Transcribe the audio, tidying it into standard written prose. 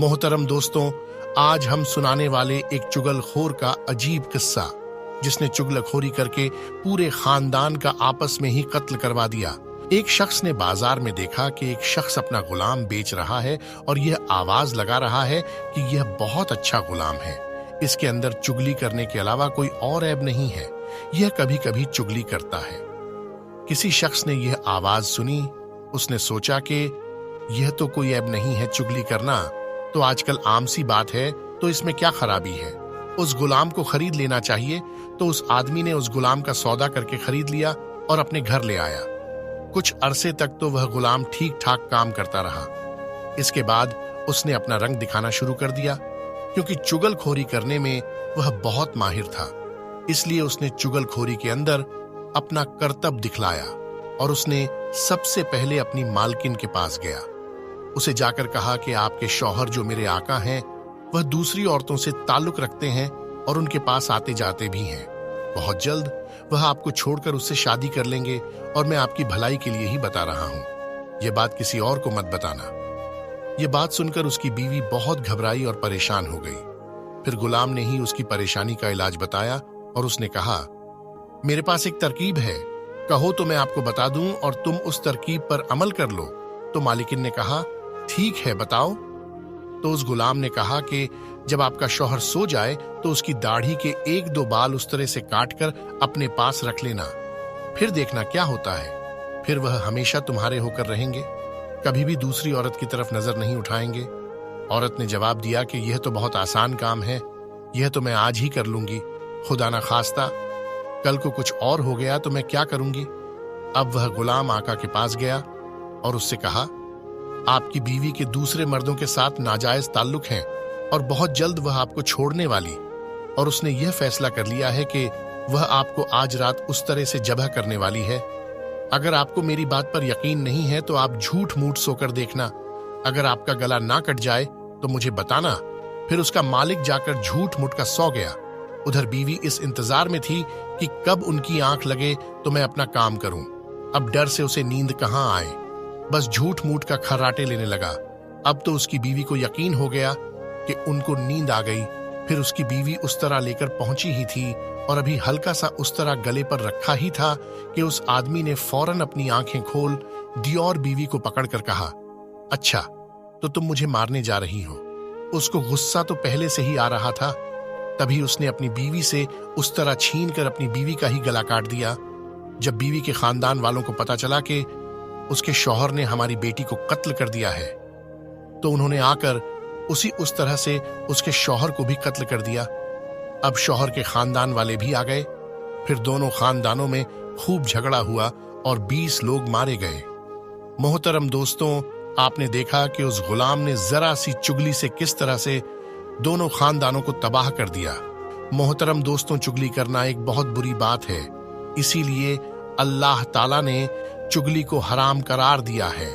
मोहतरम दोस्तों, आज हम सुनाने वाले एक चुगलखोर का अजीब किस्सा, जिसने चुगलखोरी करके पूरे खानदान का आपस में ही कत्ल करवा दिया। एक शख्स ने बाजार में देखा कि एक शख्स अपना गुलाम बेच रहा है और यह आवाज लगा रहा है कि यह बहुत अच्छा गुलाम है, इसके अंदर चुगली करने के अलावा कोई और ऐब नहीं है, यह कभी कभी चुगली करता है। किसी शख्स ने यह आवाज सुनी, उसने सोचा कि यह तो कोई ऐब नहीं है, चुगली करना तो आजकल आम सी बात है, तो इसमें क्या खराबी है, उस गुलाम को खरीद लेना चाहिए। तो उस आदमी ने उस गुलाम का सौदा करके खरीद लिया और अपने घर ले आया। कुछ अरसे तक तो वह गुलाम ठीक ठाक काम करता रहा। इसके बाद उसने अपना रंग दिखाना शुरू कर दिया, क्योंकि चुगलखोरी करने में वह बहुत माहिर था। इसलिए उसने चुगलखोरी के अंदर अपना करतब दिखलाया और उसने सबसे पहले अपनी मालकिन के पास गया। उसे जाकर कहा कि आपके शौहर जो मेरे आका हैं, वह दूसरी औरतों से ताल्लुक रखते हैं और उनके पास आते जाते भी हैं। बहुत जल्द वह आपको छोड़कर उससे शादी कर लेंगे और मैं आपकी भलाई के लिए ही बता रहा हूं, यह बात किसी और को मत बताना। यह बात सुनकर उसकी बीवी बहुत घबराई और परेशान हो गई। फिर गुलाम ने ही उसकी परेशानी का इलाज बताया और उसने कहा, मेरे पास एक तरकीब है, कहो तो मैं आपको बता दूं और तुम उस तरकीब पर अमल कर लो। तो मालिकिन ने कहा, ठीक है, बताओ। तो उस गुलाम ने कहा कि जब आपका शौहर सो जाए तो उसकी दाढ़ी के एक दो बाल उस तरह से काट कर अपने पास रख लेना, फिर देखना क्या होता है। फिर वह हमेशा तुम्हारे होकर रहेंगे, कभी भी दूसरी औरत की तरफ नजर नहीं उठाएंगे। औरत ने जवाब दिया कि यह तो बहुत आसान काम है, यह तो मैं आज ही कर लूंगी, खुदा ना खास्ता कल को कुछ और हो गया तो मैं क्या करूंगी। अब वह गुलाम आका के पास गया और उससे कहा, आपकी बीवी के दूसरे मर्दों के साथ नाजायज ताल्लुक हैं और बहुत जल्द वह आपको छोड़ने वाली, और उसने यह फैसला कर लिया है कि वह आपको आज रात उस तरह से जबह करने वाली है। अगर आपको मेरी बात पर यकीन नहीं है तो आप झूठ मूठ सोकर देखना, अगर आपका गला ना कट जाए तो मुझे बताना। फिर उसका मालिक जाकर झूठ मूठ का सो गया। उधर बीवी इस इंतजार में थी कि कब उनकी आंख लगे तो मैं अपना काम करूं। अब डर से उसे नींद कहां आए, बस झूठ मूठ का खर्राटे लेने लगा। अब तो उसकी बीवी को यकीन हो गया कि उनको नींद आ गई। फिर उसकी बीवी उस तरह लेकर पहुंची ही थी और अभी हल्का सा उस तरह गले पर रखा ही था कि उस आदमी ने फौरन अपनी आंखें खोल दी और बीवी को पकड़कर कहा, अच्छा तो तुम मुझे मारने जा रही हो। उसको गुस्सा तो पहले से ही आ रहा था। तभी उसने अपनी बीवी से उस तरह छीन कर अपनी बीवी का ही गला काट दिया। जब बीवी के खानदान वालों को पता चला कि उसके शौहर ने हमारी बेटी को कत्ल कर दिया है, तो उन्होंने आकर उस तरह से उसके शौहर को भी कत्ल कर दिया। अब शौहर के खानदान वाले भी आ गए। फिर दोनों खानदानों में खूब झगड़ा हुआ और 20 लोग मारे गए। मोहतरम दोस्तों, आपने देखा कि उस गुलाम ने जरा सी चुगली से किस तरह से दोनों खानदानों को तबाह कर दिया। मोहतरम दोस्तों, चुगली करना एक बहुत बुरी बात है, इसीलिए अल्लाह ताला ने चुगली को हराम करार दिया है।